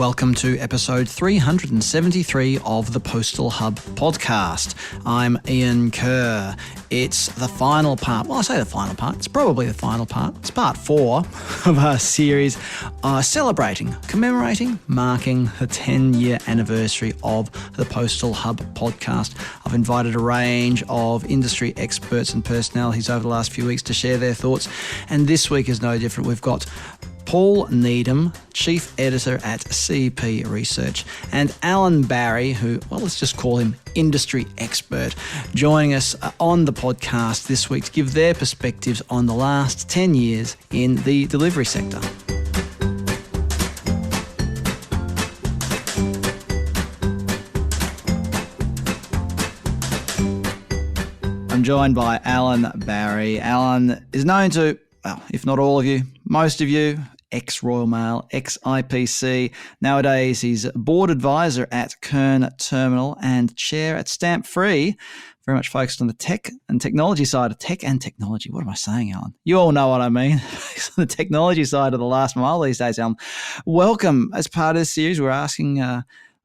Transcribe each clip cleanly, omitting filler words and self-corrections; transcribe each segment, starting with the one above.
Welcome to episode 373 of the Postal Hub podcast. I'm Ian Kerr. It's the final part. Well, I say the final part. It's probably the final part. It's part 4 of our series celebrating, commemorating, marking the 10-year anniversary of the Postal Hub podcast. I've invited a range of industry experts and personalities over the last few weeks to share their thoughts. And this week is no different. We've got Paul Needham, Chief Editor at CEP-Research, and Alan Barrie, who, well, let's just call him industry expert, joining us on the podcast this week to give their perspectives on the last 10 years in the delivery sector. I'm joined by Alan Barrie. Alan is known to, well, if not all of you, most of you, ex-Royal Mail, ex-IPC. Nowadays, he's board advisor at Kern Terminal and chair at Stamp Free, very much focused on the tech and technology side of tech and technology. What am I saying, Alan? You all know what I mean. On the technology side of the last mile these days, Alan. Welcome. As part of this series, we're asking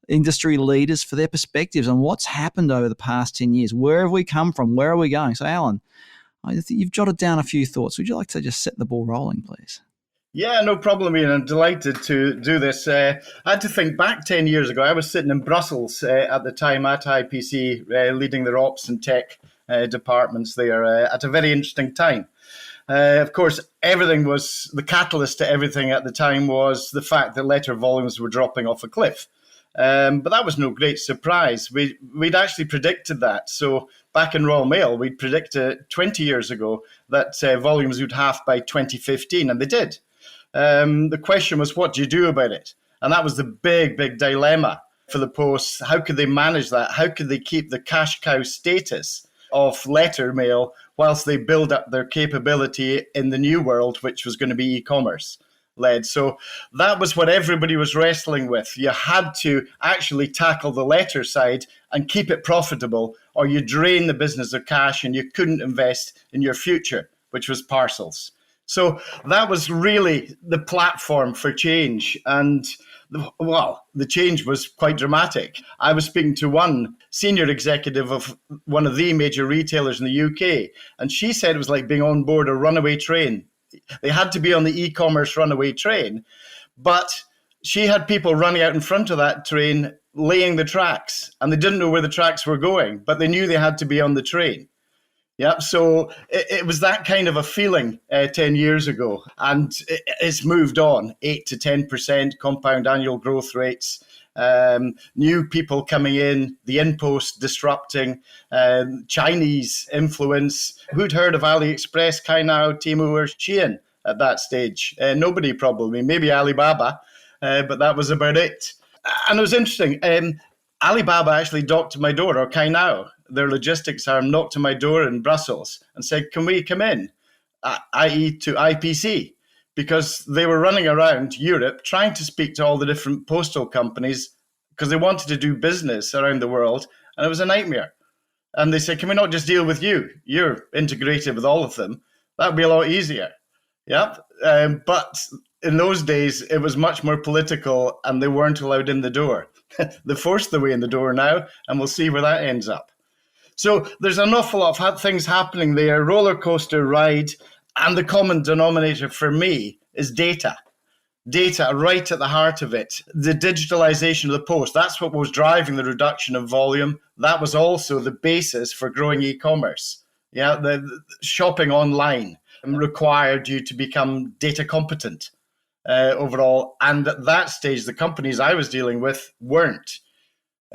industry leaders for their perspectives on what's happened over the past 10 years. Where have we come from? Where are we going? So, Alan, I think you've jotted down a few thoughts. Would you like to just set the ball rolling, please? Yeah, no problem, Ian. I'm delighted to do this. I had to think back 10 years ago. I was sitting in Brussels at the time at IPC, leading their ops and tech departments there at a very interesting time. Of course, everything was, the catalyst to everything at the time was the fact that letter volumes were dropping off a cliff. But that was no great surprise. We'd actually predicted that. So back in Royal Mail, we'd predicted 20 years ago that volumes would halve by 2015, and they did. The question was, what do you do about it? And that was the big dilemma for the Post. How could they manage that? How could they keep the cash cow status of letter mail whilst they build up their capability in the new world, which was going to be e-commerce led? So that was what everybody was wrestling with. You had to actually tackle the letter side and keep it profitable, or you drain the business of cash and you couldn't invest in your future, which was parcels. So that was really the platform for change. And, well, the change was quite dramatic. I was speaking to one senior executive of one of the major retailers in the UK, and she said it was like being on board a runaway train. They had to be on the e-commerce runaway train, but she had people running out in front of that train, laying the tracks, and they didn't know where the tracks were going, but they knew they had to be on the train. Yeah, so it was that kind of a feeling 10 years ago, and it's moved on, 8 to 10% compound annual growth rates, new people coming in, the InPost disrupting, Chinese influence. Who'd heard of AliExpress, Cainiao, Temu, or Shein at that stage? Nobody probably, maybe Alibaba, but that was about it. And it was interesting. Alibaba actually knocked to my door, or Cainiao, their logistics arm, knocked to my door in Brussels and said, can we come in, i.e. to IPC? Because they were running around Europe trying to speak to all the different postal companies because they wanted to do business around the world, and it was a nightmare. And they said, can we not just deal with you? You're integrated with all of them. That would be a lot easier. Yep. But in those days, it was much more political, and they weren't allowed in the door. They forced their way in the door now, and we'll see where that ends up. So there's an awful lot of things happening there, roller coaster ride, and the common denominator for me is data. Data right at the heart of it. The digitalisation of the post, that's what was driving the reduction of volume. That was also the basis for growing e-commerce. Yeah, the shopping online required you to become data competent overall. And at that stage, the companies I was dealing with weren't.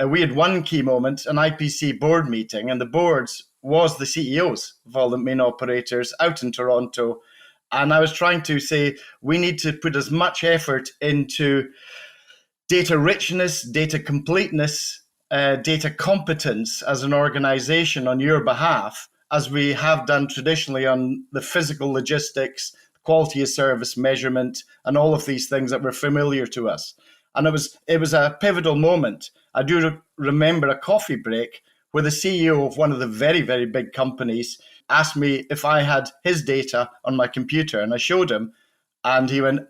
We had one key moment, an IPC board meeting, and the boards was the CEOs of all the main operators out in Toronto. And I was trying to say, we need to put as much effort into data richness, data completeness, data competence as an organization on your behalf, as we have done traditionally on the physical logistics, quality of service measurement, and all of these things that were familiar to us. And it was a pivotal moment. I do remember a coffee break where the CEO of one of the very, very big companies asked me if I had his data on my computer, and I showed him, and he went,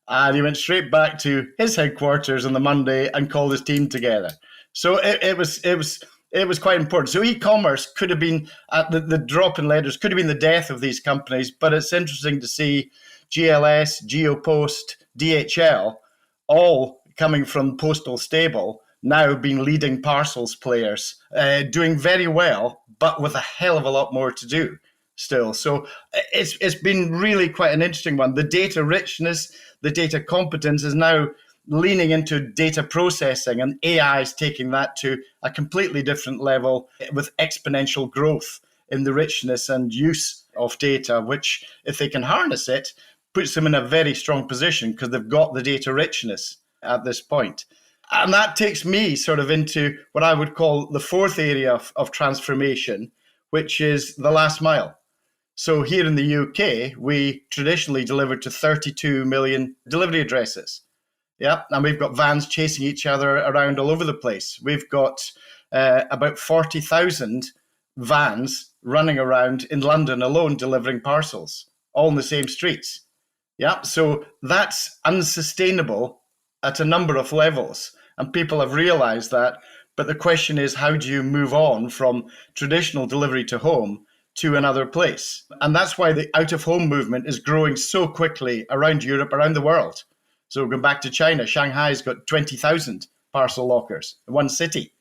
And he went straight back to his headquarters on the Monday and called his team together. So it was quite important. So e-commerce could have been the drop in letters could have been the death of these companies. But it's interesting to see GLS, GeoPost, DHL, all coming from postal stable, now being leading parcels players, doing very well, but with a hell of a lot more to do still. So it's been really quite an interesting one. The data richness, the data competence is now leaning into data processing, and AI is taking that to a completely different level with exponential growth in the richness and use of data, which, if they can harness it, puts them in a very strong position because they've got the data richness at this point. And that takes me sort of into what I would call the fourth area of transformation, which is the last mile. So here in the UK, we traditionally delivered to 32 million delivery addresses. Yeah, and we've got vans chasing each other around all over the place. We've got about 40,000 vans running around in London alone delivering parcels, all in the same streets. Yeah, so that's unsustainable at a number of levels, and people have realized that. But the question is, how do you move on from traditional delivery to home to another place? And that's why the out-of-home movement is growing so quickly around Europe, around the world. So going back to China, Shanghai's got 20,000 parcel lockers in one city.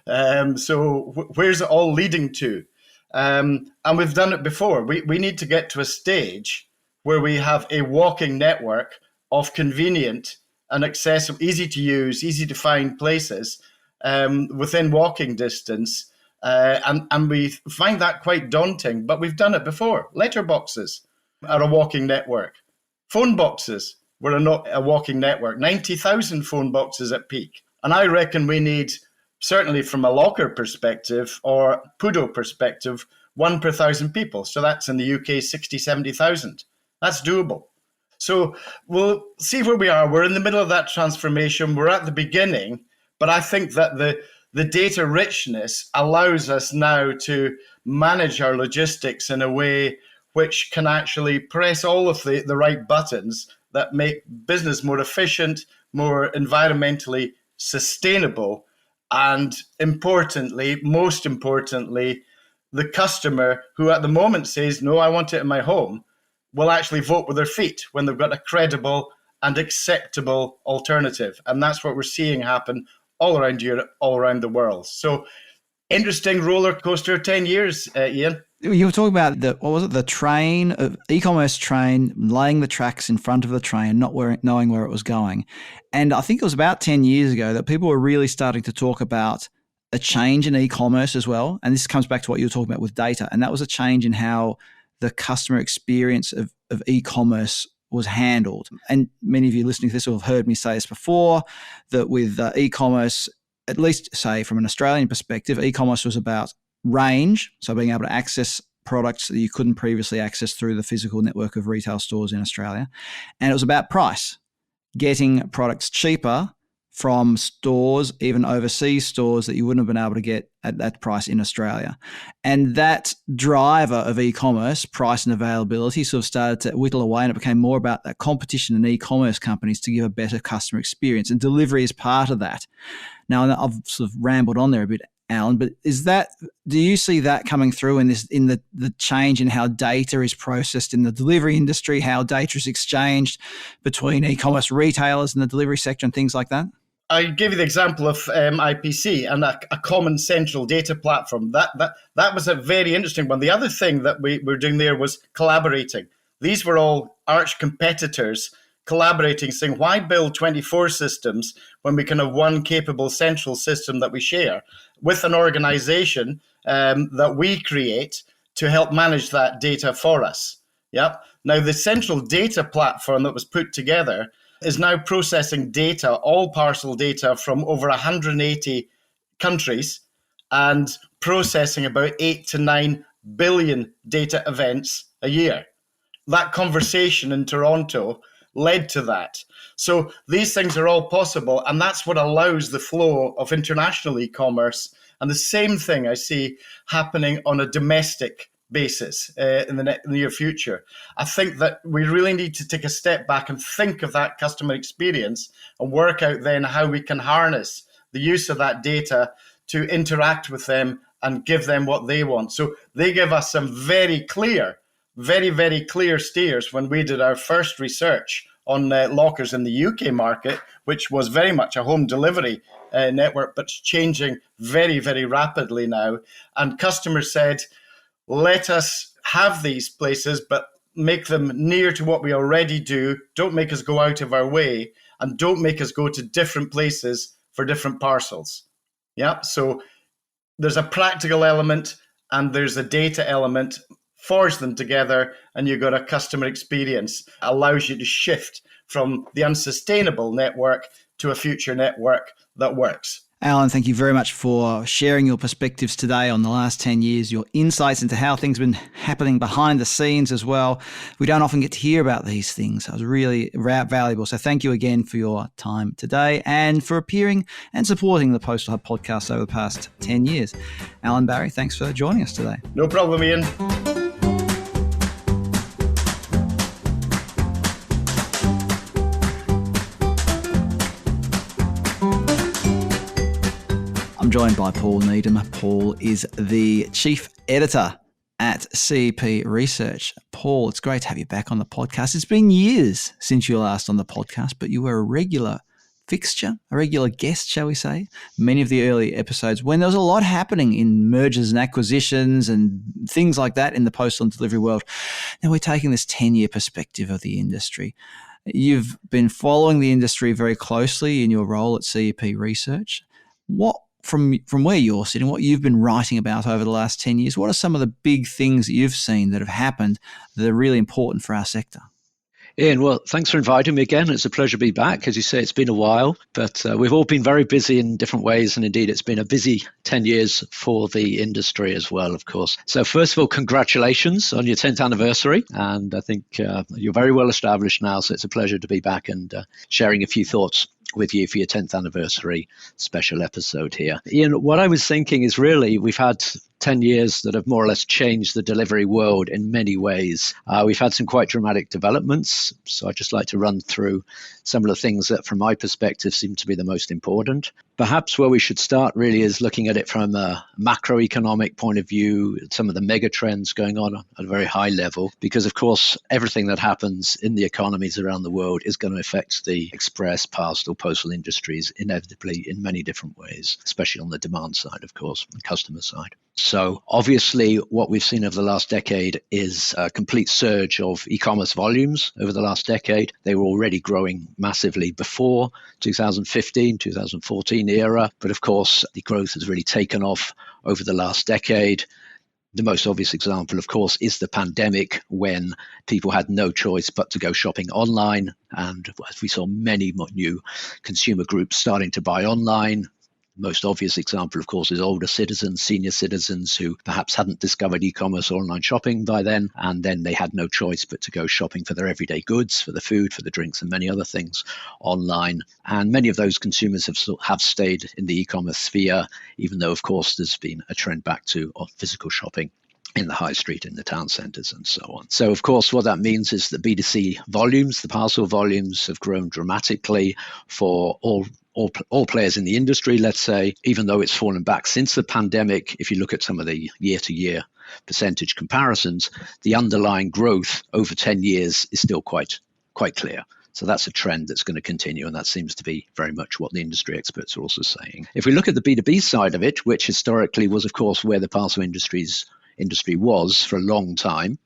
Where's it all leading to? And we've done it before. We need to get to a stage where we have a walking network of convenient and accessible, easy to use, easy to find places within walking distance. And we find that quite daunting, but we've done it before. Letterboxes are a walking network. Phone boxes were a walking network, 90,000 phone boxes at peak. And I reckon we need, certainly from a locker perspective or PUDO perspective, 1 per 1,000 people. So that's in the UK, 60, 70,000. That's doable. So we'll see where we are. We're in the middle of that transformation. We're at the beginning, but I think that the data richness allows us now to manage our logistics in a way which can actually press all of the right buttons that make business more efficient, more environmentally sustainable, and most importantly, the customer who at the moment says, no, I want it in my home, will actually vote with their feet when they've got a credible and acceptable alternative. And that's what we're seeing happen all around Europe, all around the world. So interesting roller coaster 10 years, Ian. You were talking about the train, e-commerce train, laying the tracks in front of the train, not knowing where it was going. And I think it was about 10 years ago that people were really starting to talk about a change in e-commerce as well. And this comes back to what you were talking about with data. And that was a change in how the customer experience of e-commerce was handled. And many of you listening to this will have heard me say this before, that with e-commerce, at least say from an Australian perspective, e-commerce was about range, so being able to access products that you couldn't previously access through the physical network of retail stores in Australia. And it was about price, getting products cheaper from stores, even overseas stores that you wouldn't have been able to get at that price in Australia. And that driver of e-commerce, price and availability, sort of started to whittle away, and it became more about that competition in e-commerce companies to give a better customer experience. And delivery is part of that. Now, I've sort of rambled on there a bit, Alan, but do you see that coming through in the change in how data is processed in the delivery industry, how data is exchanged between e-commerce retailers and the delivery sector and things like that? I gave you the example of IPC and a common central data platform. That was a very interesting one. The other thing that we were doing there was collaborating. These were all arch competitors collaborating, saying, why build 24 systems when we can have one capable central system that we share with an organization that we create to help manage that data for us? Yep. Now, the central data platform that was put together is now processing data, all parcel data from over 180 countries, and processing about 8 to 9 billion data events a year. That conversation in Toronto led to that. So these things are all possible, and that's what allows the flow of international e-commerce. And the same thing I see happening on a domestic basis in the near future. I think that we really need to take a step back and think of that customer experience and work out then how we can harness the use of that data to interact with them and give them what they want. So they give us some very clear, very, very clear steers when we did our first research on lockers in the UK market, which was very much a home delivery network, but it's changing very, very rapidly now. And customers said, let us have these places, but make them near to what we already do. Don't make us go out of our way, and don't make us go to different places for different parcels. Yeah, so there's a practical element and there's a data element. Forge them together and you've got a customer experience. Allows you to shift from the unsustainable network to a future network that works. Alan, thank you very much for sharing your perspectives today on the last 10 years, your insights into how things have been happening behind the scenes as well. We don't often get to hear about these things. It was really valuable. So thank you again for your time today and for appearing and supporting the Postal Hub podcast over the past 10 years. Alan Barrie, thanks for joining us today. No problem, Ian. I'm joined by Paul Needham. Paul is the chief editor at CEP-Research. Paul, it's great to have you back on the podcast. It's been years since you were last on the podcast, but you were a regular fixture, a regular guest, shall we say, many of the early episodes when there was a lot happening in mergers and acquisitions and things like that in the postal and delivery world. Now we're taking this 10-year perspective of the industry. You've been following the industry very closely in your role at CEP-Research. What From where you're sitting, what you've been writing about over the last 10 years, what are some of the big things that you've seen that have happened that are really important for our sector? Ian, well, thanks for inviting me again. It's a pleasure to be back. As you say, it's been a while, but we've all been very busy in different ways. And indeed, it's been a busy 10 years for the industry as well, of course. So first of all, congratulations on your 10th anniversary. And I think you're very well established now. So it's a pleasure to be back and sharing a few thoughts with you for your 10th anniversary special episode here. Ian, what I was thinking is really we've had 10 years that have more or less changed the delivery world in many ways. We've had some quite dramatic developments, so I'd just like to run through some of the things that from my perspective seem to be the most important. Perhaps where we should start really is looking at it from a macroeconomic point of view, some of the mega trends going on at a very high level, because of course everything that happens in the economies around the world is going to affect the express, parcel, postal industries inevitably in many different ways, especially on the demand side, of course, and customer side. So obviously what we've seen over the last decade is a complete surge of e-commerce volumes over the last decade. They were already growing massively before 2015, 2014 era. But of course, the growth has really taken off over the last decade. The most obvious example, of course, is the pandemic when people had no choice but to go shopping online. And we saw many new consumer groups starting to buy online. Most obvious example, of course, is older citizens, senior citizens who perhaps hadn't discovered e-commerce or online shopping by then, and then they had no choice but to go shopping for their everyday goods, for the food, for the drinks, and many other things online. And many of those consumers have stayed in the e-commerce sphere, even though, of course, there's been a trend back to physical shopping in the high street, in the town centres and so on. So, of course, what that means is that B2C volumes, the parcel volumes, have grown dramatically for all players in the industry, let's say, even though it's fallen back since the pandemic. If you look at some of the year-to-year percentage comparisons, the underlying growth over 10 years is still quite clear. So that's a trend that's going to continue, and that seems to be very much what the industry experts are also saying. If we look at the B2B side of it, which historically was, of course, where the parcel industry was for a long time,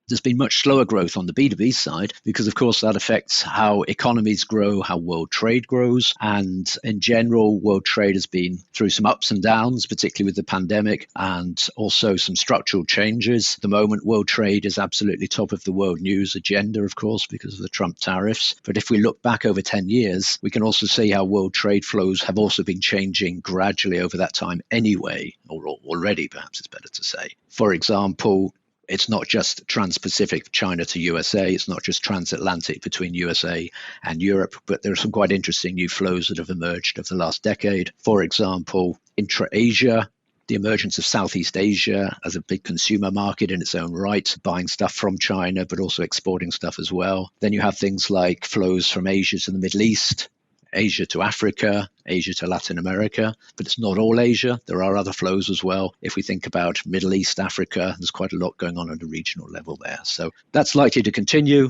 there's been much slower growth on the B2B side because, of course, that affects how economies grow, how world trade grows. And in general, world trade has been through some ups and downs, particularly with the pandemic, and also some structural changes. At the moment, world trade is absolutely top of the world news agenda, of course, because of the Trump tariffs. But if we look back over 10 years, we can also see how world trade flows have also been changing gradually over that time anyway, or already, perhaps it's better to say. For example, it's not just trans-Pacific, China to USA. It's not just transatlantic between USA and Europe, but there are some quite interesting new flows that have emerged over the last decade. For example, intra-Asia the emergence of Southeast Asia as a big consumer market in its own right, buying stuff from China, but also exporting stuff as well. Then you have things like flows from Asia to the Middle East, Asia to Africa, Asia to Latin America, but it's not all Asia. There are other flows as well. If we think about Middle East, Africa, there's quite a lot going on at a regional level there. So that's likely to continue.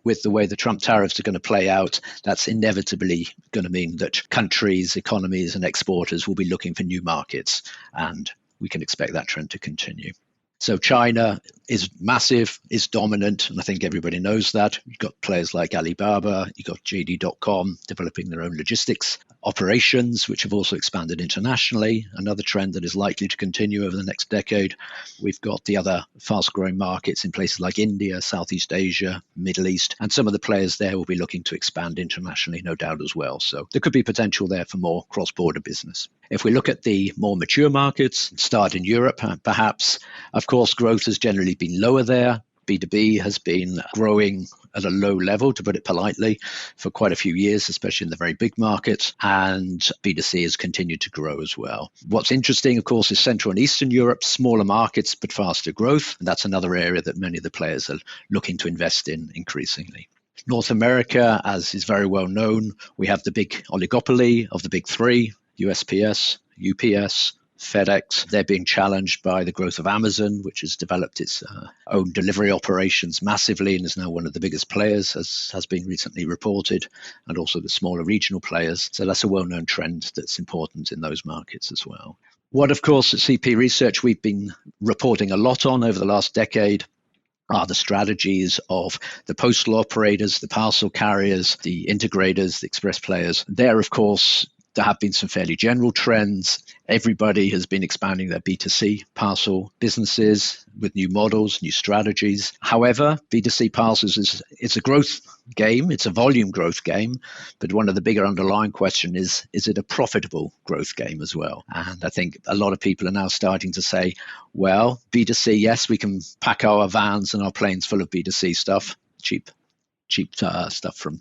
With the way the Trump tariffs are going to play out, that's inevitably going to mean that countries, economies, and exporters will be looking for new markets, and we can expect that trend to continue. So China is massive, is dominant, and I think everybody knows that. You've got players like Alibaba, you've got JD.com developing their own logistics operations, which have also expanded internationally. Another trend that is likely to continue over the next decade. We've got the other fast-growing markets in places like India, Southeast Asia, Middle East, and some of the players there will be looking to expand internationally, no doubt as well. So there could be potential there for more cross-border business. If we look at the more mature markets, start in Europe, perhaps, of course, growth has generally been lower there. B2B has been growing at a low level, to put it politely, for quite a few years, especially in the very big markets, and B2C has continued to grow as well. What's interesting, of course, is Central and Eastern Europe, smaller markets, but faster growth. And that's another area that many of the players are looking to invest in increasingly. North America, as is very well known, we have the big oligopoly of the big three, USPS, UPS, FedEx. They're being challenged by the growth of Amazon, which has developed its own delivery operations massively and is now one of the biggest players, as has been recently reported, and also the smaller regional players. So that's a well-known trend that's important in those markets as well. What, of course, at CEP-Research we've been reporting a lot on over the last decade are the strategies of the postal operators, the parcel carriers, the integrators, the express players. There, of course, there have been some fairly general trends. Everybody has been expanding their B2C parcel businesses with new models, new strategies. However, B2C parcels it's a growth game, it's a volume growth game, but one of the bigger underlying questions is it a profitable growth game as well? And I think a lot of people are now starting to say, well, B2C, yes, we can pack our vans and our planes full of B2C stuff, cheap stuff from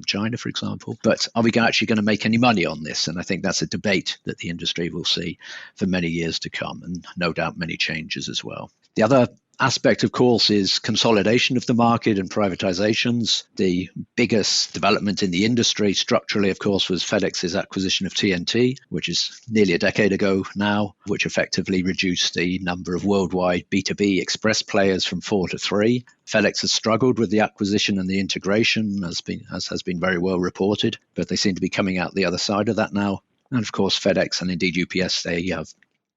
China, for example. But are we actually going to make any money on this? And I think that's a debate that the industry will see for many years to come, and no doubt many changes as well. The other aspect, of course, is consolidation of the market and privatizations. The biggest development in the industry structurally, of course, was FedEx's acquisition of TNT, which is nearly a decade ago now, which effectively reduced the number of worldwide B2B express players from 4 to 3. FedEx has struggled with the acquisition and the integration, as has been very well reported, but they seem to be coming out the other side of that now. And of course, FedEx and indeed UPS,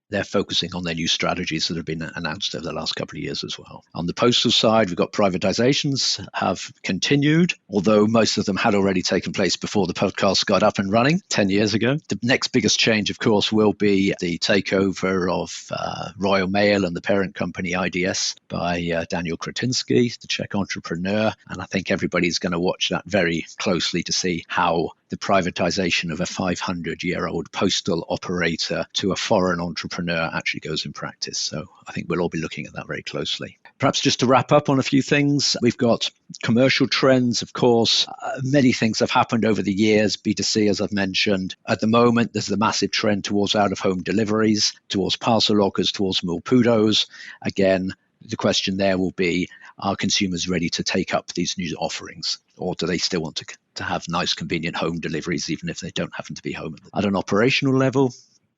they're focusing on their new strategies that have been announced over the last couple of years as well. On the postal side, we've got privatizations have continued, although most of them had already taken place before the podcast got up and running 10 years ago. The next biggest change, of course, will be the takeover of Royal Mail and the parent company IDS by Daniel Kretinsky, the Czech entrepreneur. And I think everybody's going to watch that very closely to see how the privatization of a 500-year-old postal operator to a foreign entrepreneur actually goes in practice. So I think we'll all be looking at that very closely. Perhaps just to wrap up on a few things, we've got commercial trends, of course. Many things have happened over the years. B2C, as I've mentioned. At the moment, there's the massive trend towards out-of-home deliveries, towards parcel lockers, towards Mulpudos. Again, the question there will be, are consumers ready to take up these new offerings? Or do they still want to have nice, convenient home deliveries, even if they don't happen to be home? At an operational level,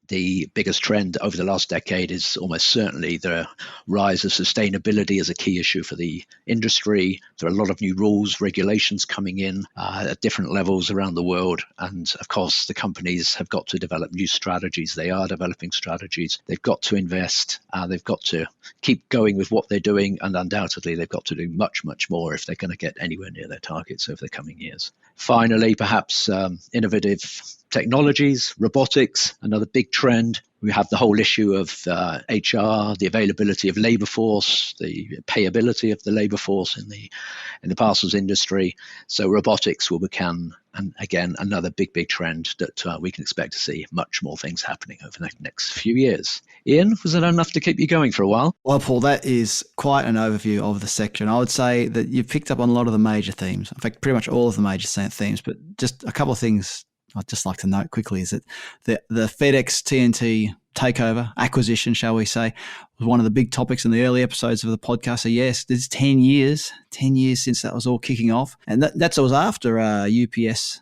the biggest trend over the last decade is almost certainly the rise of sustainability as a key issue for the industry. There are a lot of new rules, regulations coming in at different levels around the world. And of course, the companies have got to develop new strategies. They are developing strategies. They've got to invest. They've got to keep going with what they're doing. And undoubtedly, they've got to do much, much more if they're going to get anywhere near their targets over the coming years. Finally, perhaps innovative technologies, robotics, another big trend. We have the whole issue of HR, the availability of labor force, the payability of the labor force in the parcels industry. So robotics will become, and again, another big trend that we can expect to see much more things happening over the next few years. Ian, was that enough to keep you going for a while? Well, Paul, that is quite an overview of the sector. And I would say that you've picked up on a lot of the major themes. In fact, pretty much all of the major themes, but just a couple of things I'd just like to note quickly is that the FedEx TNT takeover, acquisition, shall we say, was one of the big topics in the early episodes of the podcast. So yes, there's 10 years since that was all kicking off. And that was after UPS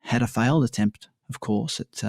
had a failed attempt, of course, at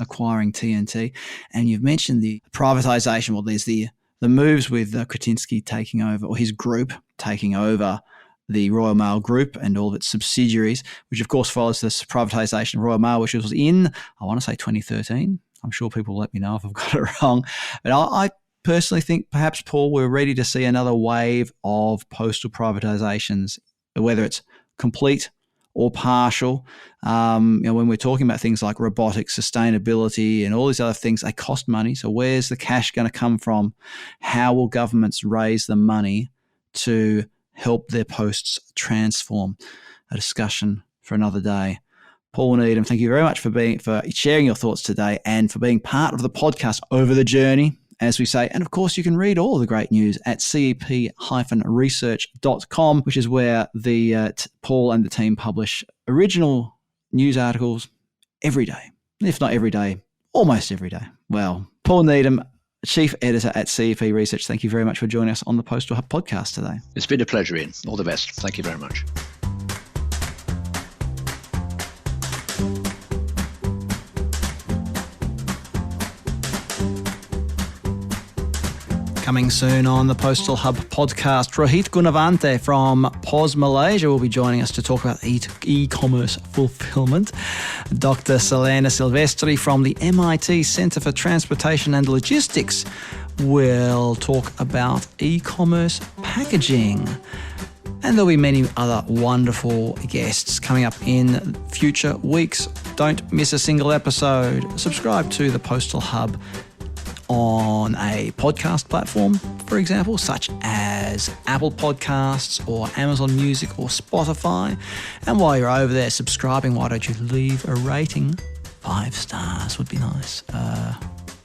acquiring TNT. And you've mentioned the privatisation. Well, there's the moves with Kretinsky taking over, or his group taking over the Royal Mail Group and all of its subsidiaries, which of course follows this privatisation of Royal Mail, which was in, I want to say 2013. I'm sure people will let me know if I've got it wrong. But I personally think perhaps, Paul, we're ready to see another wave of postal privatisations, whether it's complete or partial. When we're talking about things like robotics, sustainability, and all these other things, they cost money. So where's the cash going to come from? How will governments raise the money to help their posts transform? A discussion for another day. Paul Needham, thank you very much for sharing your thoughts today and for being part of the podcast over the journey, as we say. And of course, you can read all the great news at CEP-Research.com, which is where the Paul and the team publish original news articles every day. If not every day, almost every day. Well, Paul Needham, Chief Editor at CEP-Research, thank you very much for joining us on the Postal Hub podcast today. It's been a pleasure, Ian. All the best. Thank you very much. Coming soon on the Postal Hub podcast, Rohit Gunavante from POS Malaysia will be joining us to talk about e-commerce fulfillment. Dr. Selena Silvestri from the MIT Centre for Transportation and Logistics will talk about e-commerce packaging. And there'll be many other wonderful guests coming up in future weeks. Don't miss a single episode. Subscribe to the Postal Hub on a podcast platform, for example, such as Apple Podcasts or Amazon Music or Spotify. And while you're over there subscribing, why don't you leave a rating? 5 stars would be nice.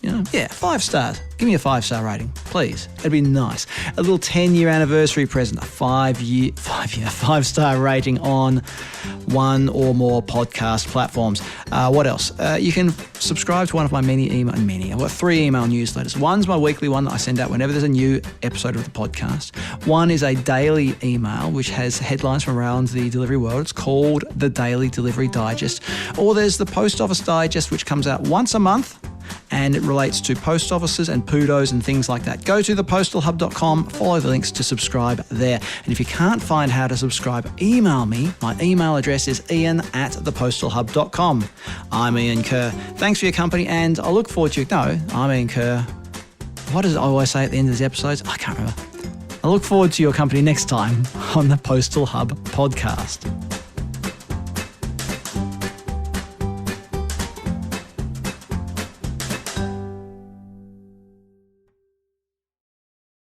5 stars. Give me a 5-star rating, please. It'd be nice. A little 10-year anniversary present, a 5-star rating on one or more podcast platforms. What else? You can subscribe to one of my I've got 3 email newsletters. One's my weekly one that I send out whenever there's a new episode of the podcast. One is a daily email, which has headlines from around the delivery world. It's called the Daily Delivery Digest. Or there's the Post Office Digest, which comes out once a month, and it relates to post offices and PUDOs and things like that. Go to thepostalhub.com, follow the links to subscribe there. And if you can't find how to subscribe, email me. My email address is ian@thepostalhub.com. I'm Ian Kerr. Thanks for your company, and I look forward to I'm Ian Kerr. What does I always say at the end of these episodes? I can't remember. I look forward to your company next time on the Postal Hub podcast.